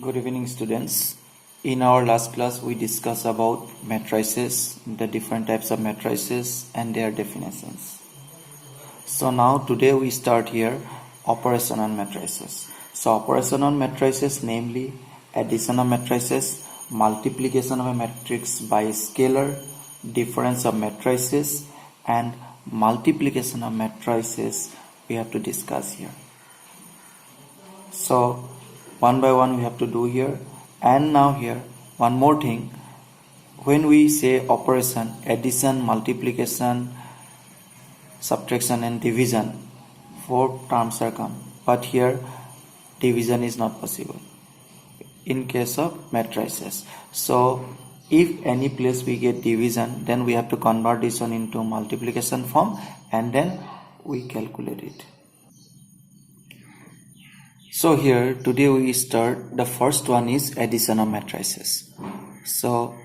Good evening, students. In our last class, we discussed about matrices, the different types of matrices and their definitions. So now today we start here operation on matrices. So operation on matrices, namely addition of matrices, multiplication of a matrix by scalar, difference of matrices, and multiplication of matrices we have to discuss here. So one by one we have to do here. And now here one more thing, when we say operation, addition, multiplication, subtraction and division, four terms are come, but here division is not possible in case of matrices. So if any place we get division, then we have to convert this one into multiplication form and then we calculate it. So here today we start, the first one is addition of matrices. So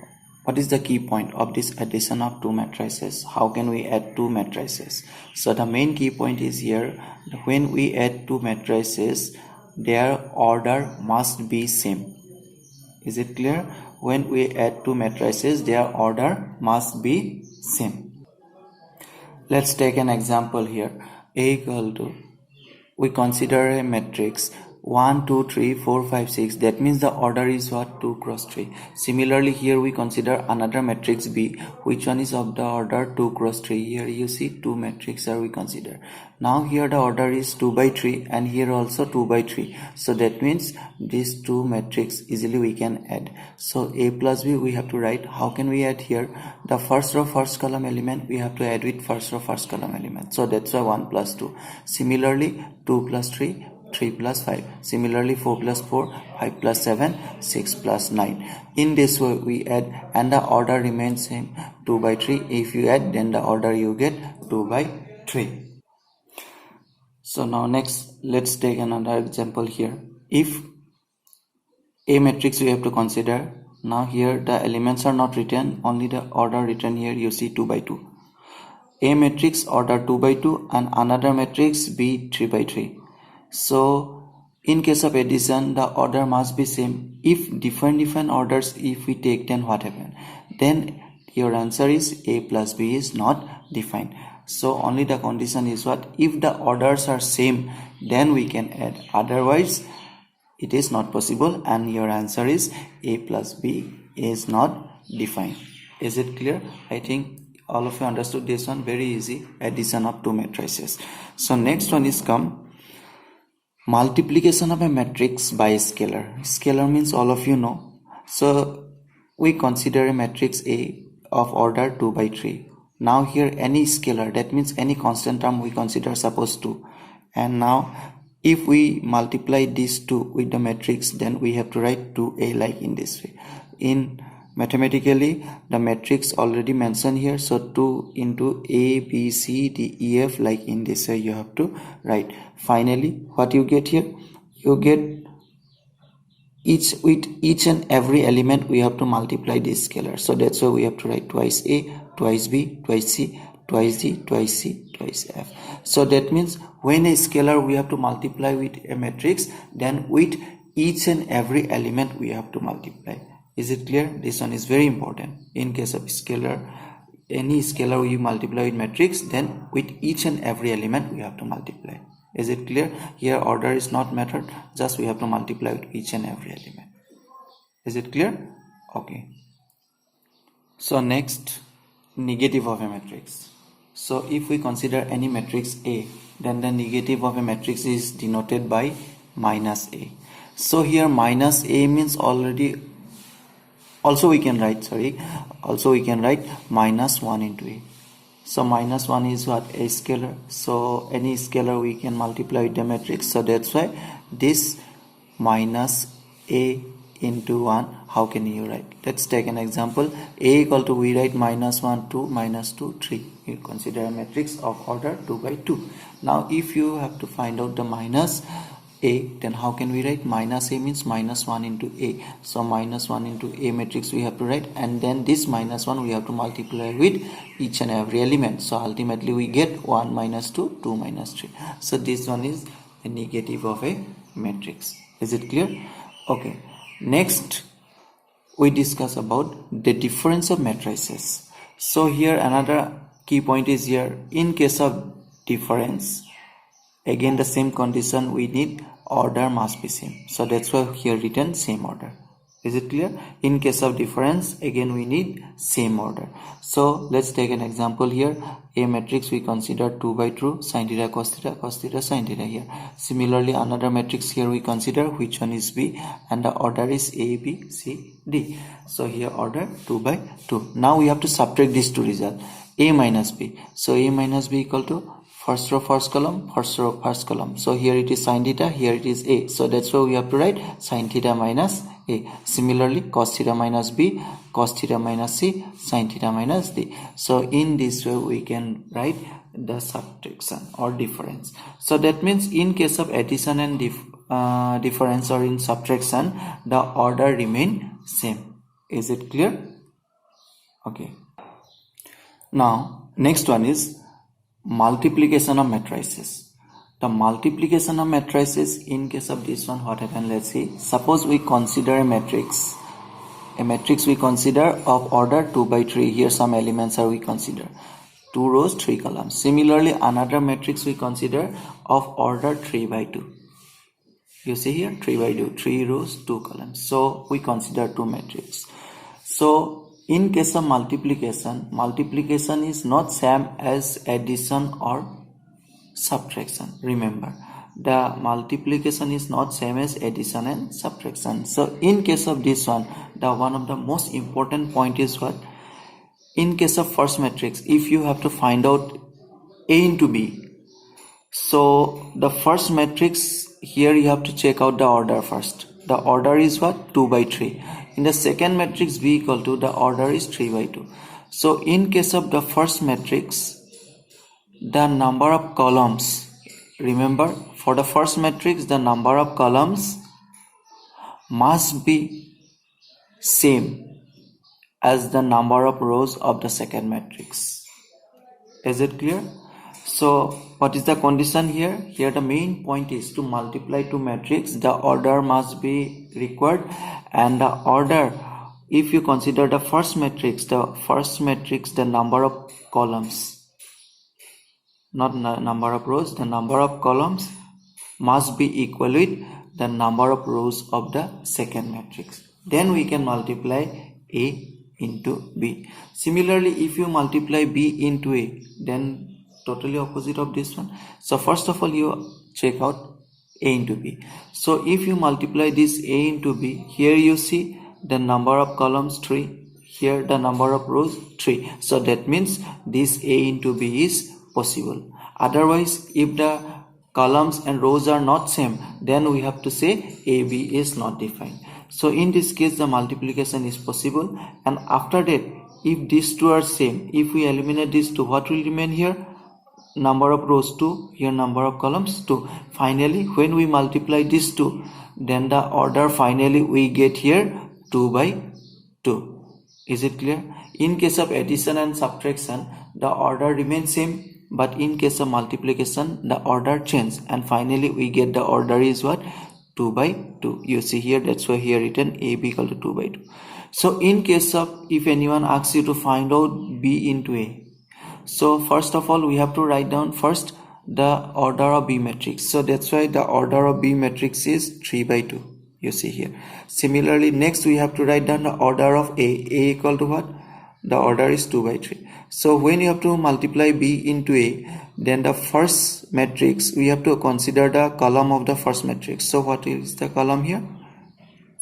what is the key point of this addition of two matrices? How can we add two matrices? So the main key point is here, when we add two matrices, their order must be same. Is it clear? When we add two matrices, their order must be same. Let's take an example here. A equal to, we consider a matrix 1 2 3 4 5 6, that means the order is what? 2 cross 3. Similarly here we consider another matrix B, which one is of the order 2 cross 3. Here you see two matrices are we consider. Now here the order is 2 by 3 and here also 2 by 3. So that means these two matrices easily we can add. So A plus B we have to write. How can we add here? The first row first column element we have to add with first row first column element. So that's why 1 plus 2. Similarly 2 plus 3, 3 plus 5. Similarly 4 plus 4, 5 plus 7, 6 plus 9. In this way we add and the order remains same, 2 by 3. If you add, then the order you get 2 by 3. So now next let's take another example here. If A matrix we have to consider. Now here the elements are not written, only the order written here. You see 2 by 2. A matrix order 2 by 2 and another matrix B 3 by 3. So in case of addition, the order must be same. If different orders if we take, then what happen? Then your answer is A plus B is not defined. So only the condition is what? If the orders are same, then we can add. Otherwise it is not possible and your answer is A plus B is not defined. Is it clear? I think all of you understood this one. Very easy, addition of two matrices. So next one is come multiplication of a matrix by a scalar. Scalar means all of you know. So we consider a matrix A of order 2 by 3. Now here any scalar, that means any constant term we consider, suppose 2. And now if we multiply these 2 with the matrix, then we have to write 2A like in this way. In mathematically the matrix already mentioned here, so 2 into A B C D E F like in this way you have to write. Finally what you get here? You get with each and every element we have to multiply this scalar. So that's why we have to write twice A, twice B, twice C, twice D, twice C, twice F. So that means when a scalar we have to multiply with a matrix, then with each and every element we have to multiply. Is it clear? This one is very important. In case of scalar, any scalar we multiply with matrix, then with each and every element we have to multiply. Is it clear? Here order is not mattered, just we have to multiply with each and every element. Is it clear? Okay. So next, negative of a matrix. So if we consider any matrix A, then the negative of a matrix is denoted by minus A. So here minus A means already, also we can write minus 1 into A. So minus 1 is what? A scalar. So any scalar we can multiply with the matrix. So that's why this minus A into 1, how can you write? Let's take an example. A equal to, we write minus 1 2 minus 2 3. You consider a matrix of order 2 by 2. Now if you have to find out the minus A, then how can we write? Minus A means minus 1 into A. So minus 1 into A matrix we have to write, and then this minus 1 we have to multiply with each and every element. So ultimately we get 1 minus 2, 2 minus 3. So this one is the negative of a matrix. Is it clear? Okay. Next, we discuss about the difference of matrices. So here another key point is here, in case of difference, again the same condition, we need order must be same. So that's why here written same order. Is it clear? In case of difference, again we need same order. So let's take an example here. A matrix we consider 2 by 2 sin theta cos theta sin theta here. Similarly, another matrix here we consider, which one is B, and the order is A, B, C, D. So here order 2 by 2. Now we have to subtract these two results, A minus B. So A minus B equal to first row first column, first row first column. So here it is sin theta, here it is A. So that's why we have to write sin theta minus A. Similarly, cos theta minus B, cos theta minus C, sin theta minus D. So in this way we can write the subtraction or difference. So that means in case of addition and difference, or in subtraction, the order remain same. Is it clear? Okay. Now next one is multiplication of matrices. The multiplication of matrices, in case of this one, what happened, let's see. Suppose we consider a matrix we consider of order 2 by 3. Here some elements are we consider 2 rows 3 columns. Similarly, another matrix we consider of order 3 by 2. You see here 3 by 2, 3 rows 2 columns. So we consider 2 matrices. So in case of multiplication is not same as addition or subtraction. Remember, the multiplication is not same as addition and subtraction. So in case of this one, the one of the most important point is what? In case of first matrix, if you have to find out A into B, so the first matrix here you have to check out the order first. The order is what? 2 by 3. In the second matrix B equal to, the order is 3 by 2. So in case of the first matrix, the number of columns, remember, for the first matrix the number of columns must be same as the number of rows of the second matrix. Is it clear? So what is the condition here? Here the main point is to multiply two matrix, the order must be required, and the order, if you consider the first matrix, the number of columns, not number of rows, the number of columns must be equal with the number of rows of the second matrix. Then we can multiply A into B. Similarly, if you multiply B into A, then totally opposite of this one. So first of all, you check out A into B. So if you multiply this A into B, here you see the number of columns 3, here the number of rows 3. So that means this A into B is possible. Otherwise, if the columns and rows are not same, then we have to say AB is not defined. So in this case, the multiplication is possible, and after that, if these two are same, if we eliminate these two, what will remain here? Number of rows 2, here number of columns 2. Finally, when we multiply these two, then the order finally we get here 2 by 2. Is it clear? In case of addition and subtraction, the order remains same, but in case of multiplication, the order changes, and finally we get the order is what? 2 by 2. You see here, that's why here written AB equal to 2 by 2. So in case of, if anyone asks you to find out B into A, so first of all we have to write down first the order of B matrix. So that's why the order of B matrix is 3 by 2. You see here. Similarly, next we have to write down the order of A. A equal to what? The order is 2 by 3. So when you have to multiply B into A, then the first matrix, we have to consider the column of the first matrix. So what is the column here?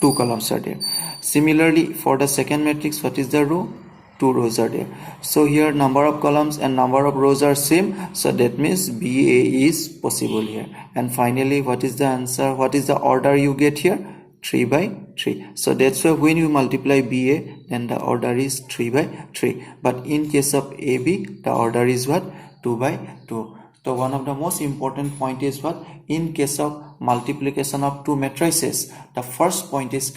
2 columns are there. Similarly, for the second matrix, what is the row? 2 rows are there. So here number of columns and number of rows are same. So that means BA is possible here. And finally, what is the answer? What is the order you get here? 3 by 3. So that's why when you multiply BA, then the order is 3 by 3. But in case of AB, the order is what? 2 by 2. So one of the most important point is what? In case of multiplication of two matrices, the first point is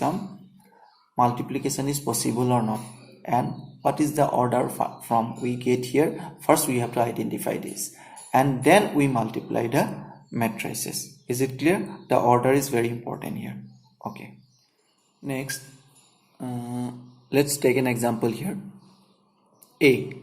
multiplication is possible or not, and what is the order from we get here. First we have to identify this, and then we multiply the matrices. Is it clear? The order is very important here. Okay. Next, let's take an example here. A.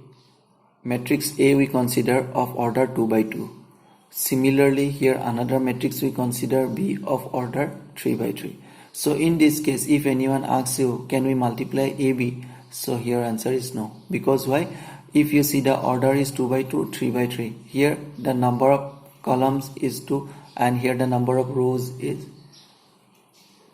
Matrix A we consider of order 2 by 2. Similarly, here another matrix we consider B of order 3 by 3. So in this case, if anyone asks you, can we multiply AB? So here answer is no. Because why? If you see the order is 2 by 2, 3 by 3. Here the number of columns is 2 and here the number of rows is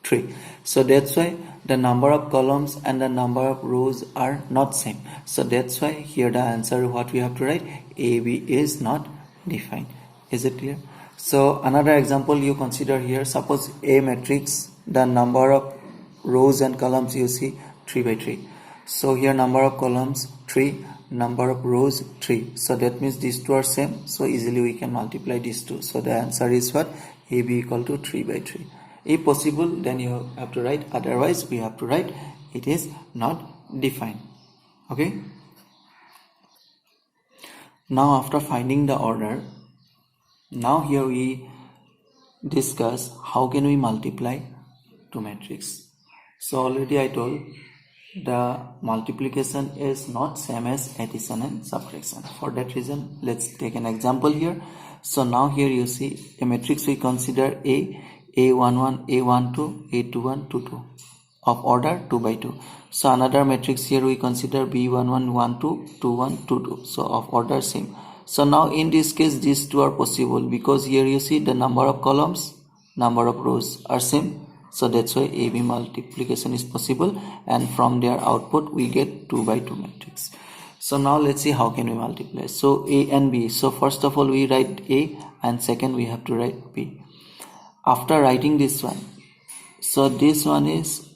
3. So that's why the number of columns and the number of rows are not same. So that's why here the answer what we have to write, AB is not defined. Is it clear? So another example you consider here, suppose A matrix, the number of rows and columns you see 3 by 3. So here number of columns 3, number of rows 3. So that means these two are same. So easily we can multiply these two. So the answer is what? AB equal to 3 by 3. If possible, then you have to write, otherwise we have to write it is not defined. Okay. Now after finding the order, now here we discuss how can we multiply two matrices. So already I told the multiplication is not same as addition and subtraction. For that reason, let's take an example here. So now here you see a matrix we consider A11, A12, A21, 22 of order 2 by 2. So another matrix here we consider B11, 12, 21, 22. So of order same. So now in this case these two are possible because here you see the number of columns, number of rows are same. So that's why AB multiplication is possible, and from their output we get 2 by 2 matrix. So now let's see how can we multiply. So A and B. So first of all we write A and second we have to write B. After writing this one, so this one is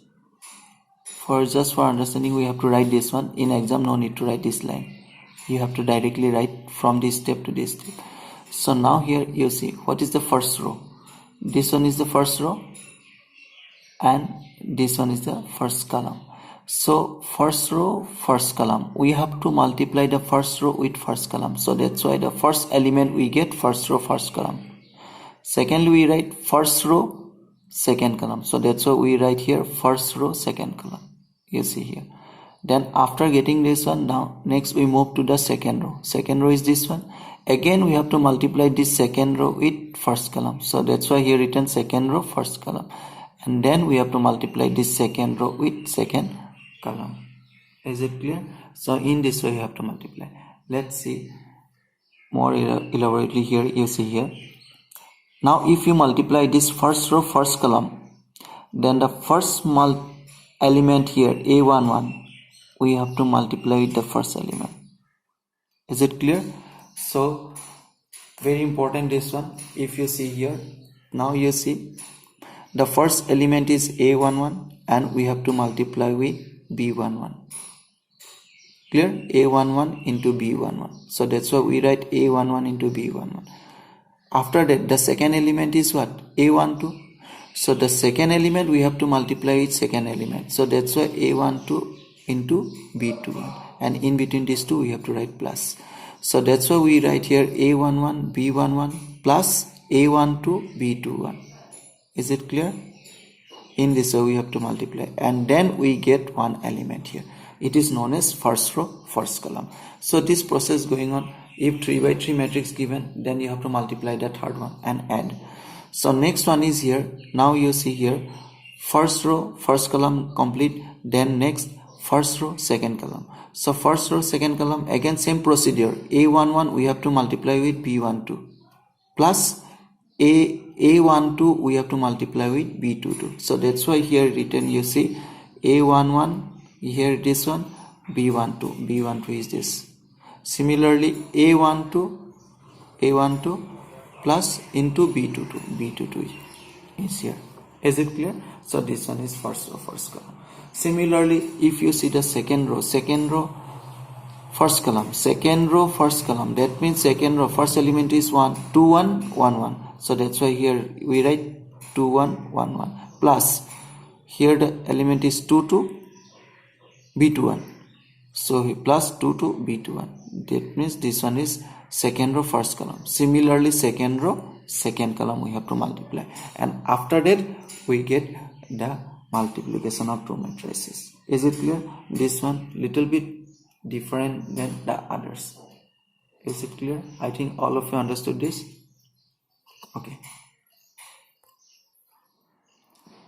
for just for understanding we have to write this one. In exam no need to write this line. You have to directly write from this step to this step. So now here you see what is the first row. This one is the first row and this one is the first column. So first row, first column, we have to multiply the first row with first column. So that's why the first element we get first row, first column. Secondly we write first row, second column. So that's why we write here first row, second column. You see here. Then after getting this one, now next we move to the second row. Second row is this one. Again we have to multiply this second row with first column. So that's why here written second row, first column. And then we have to multiply this second row with second column. Is it clear? So in this way you have to multiply. Let's see more elaborately here. You see here. Now if you multiply this first row, first column, then the first element here, A11, we have to multiply with the first element. Is it clear? So very important this one. If you see here, now you see the first element is A11 and we have to multiply with B11. Clear? A11 into B11. So that's why we write A11 into B11. After that the second element is what? A12. So the second element we have to multiply with second element. So that's why A12 into B21. And in between these two we have to write plus. So that's why we write here A11 B11 plus A12 B21. Is it clear? In this way we have to multiply and then we get one element here. It is known as first row, first column. So this process going on. If 3 by 3 matrix given, then you have to multiply the third one and add. So next one is here. Now you see here first row, first column complete. Then next first row, second column. So first row, second column, again same procedure. A11 we have to multiply with B12 plus A12 we have to multiply with B22. So that's why here written you see A11, here this one, B12. B12 is this. Similarly A12 plus into B22. B22 is here. Is it clear? So this one is first row, first column. Similarly if you see the second row, first column, second row, first column, that means second row, first element is 1, 2, 1, 1, 1. So that's why here we write 2, 1, 1, 1 plus here the element is 2, 2, B21. So plus 2 to B21. That means this one is second row, first column. Similarly second row, second column we have to multiply. And after that we get the multiplication of two matrices. Is it clear? This one little bit different than the others. Is it clear? I think all of you understood this. Okay.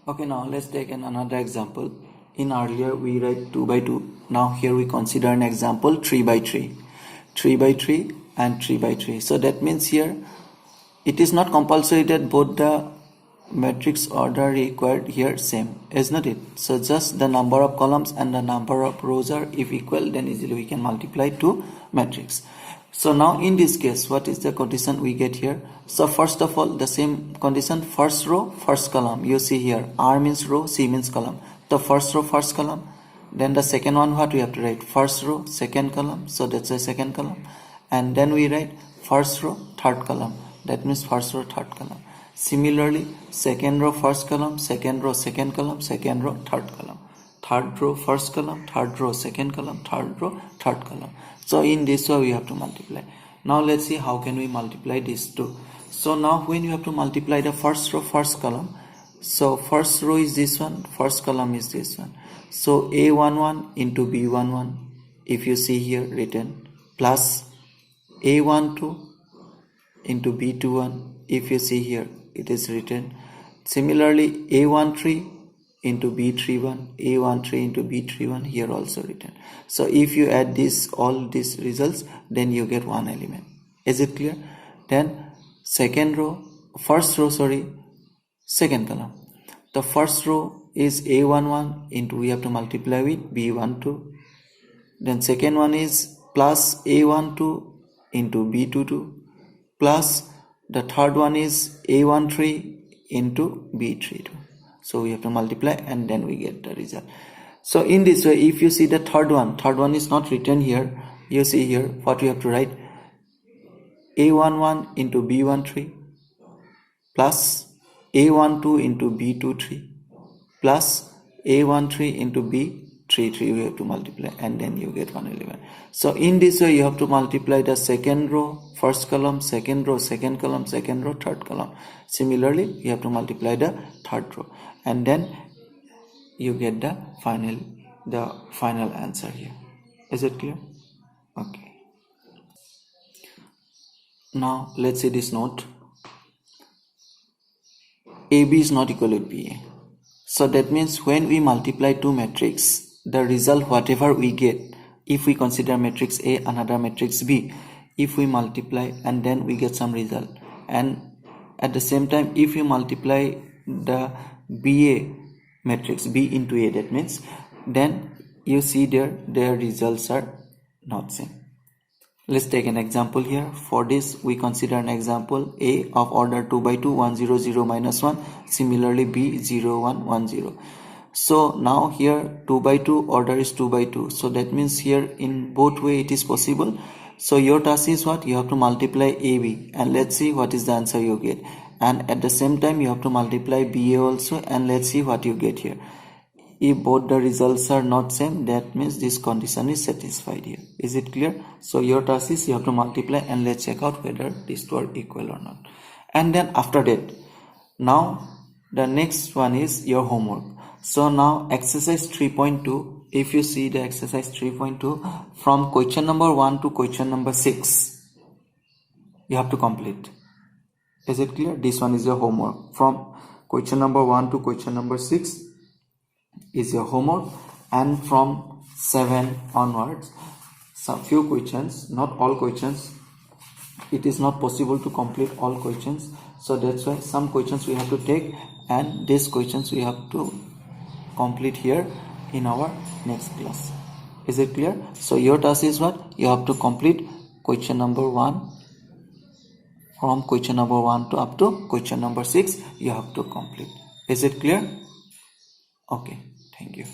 Okay, now let's take another example. In earlier we write 2 by 2. Now here we consider an example 3 by 3. 3 by 3 and 3 by 3. So that means here it is not compulsory that both the matrix order required here same, is not it? So just the number of columns and the number of rows are if equal, then easily we can multiply two matrix. So now in this case, what is the condition we get here? So first of all, the same condition, first row, first column. You see here, R means row, C means column. The first row, first column. Then the second one, what we have to write? First row, second column. So that's the second column. And then we write first row, third column. That means first row, third column. Similarly, second row, first column, second row, second column, second row, third column. Third row, first column, third row, second column, third row, third column. So in this way we have to multiply. Now let's see how can we multiply these two. So now when you have to multiply the first row, first column. So first row is this one, first column is this one. So A11 into B11, if you see here written, plus A12 into B21, if you see here it is written. Similarly A13 into B31, A13 into B31 here also written. So if you add this, all these results, then you get one element. Is it clear? Then second row, first row, sorry, second column. The first row is A11 into, we have to multiply with B12. Then second one is plus A12 into B22 plus the third one is A13 into B32. So we have to multiply and then we get the result. So in this way, if you see the third one is not written here. You see here what we have to write, A11 into B13 plus A12 into B23 plus A13 into B33. We have to multiply and then you get one element. So in this way you have to multiply the second row, first column, second row, second column, second row, third column. Similarly, you have to multiply the third row and then you get the final answer here. Is it clear? Okay. Now let's see this note. AB is not equal to BA. So that means when we multiply two matrices, the result whatever we get, if we consider matrix A another matrix B, if we multiply and then we get some result, and at the same time if we multiply the BA matrix B into A, that means then you see their results are not same. Let's take an example here. For this we consider an example A of order 2 by 2, 1 0 0 minus 1. Similarly B 0 1 1 0. So now here 2 by 2 order is 2 by 2. So that means here in both way it is possible. So your task is what? You have to multiply AB and let's see what is the answer you get. And at the same time you have to multiply BA also and let's see what you get here. If both the results are not same, that means this condition is satisfied here. Is it clear? So your task is you have to multiply and let's check out whether these two are equal or not. And then after that, now the next one is your homework. So now exercise 3.2, if you see the exercise 3.2, from question number 1 to question number 6, you have to complete. Is it clear? This one is your homework. From question number 1 to question number 6 is your homework, and from 7 onwards some few questions, not all questions. It is not possible to complete all questions, so that's why some questions we have to take and these questions we have to complete here in our next class. Is it clear? So your task is what? You have to complete question number 1. From question number 1 to up to question number 6 you have to complete. Is it clear? Okay, thank you.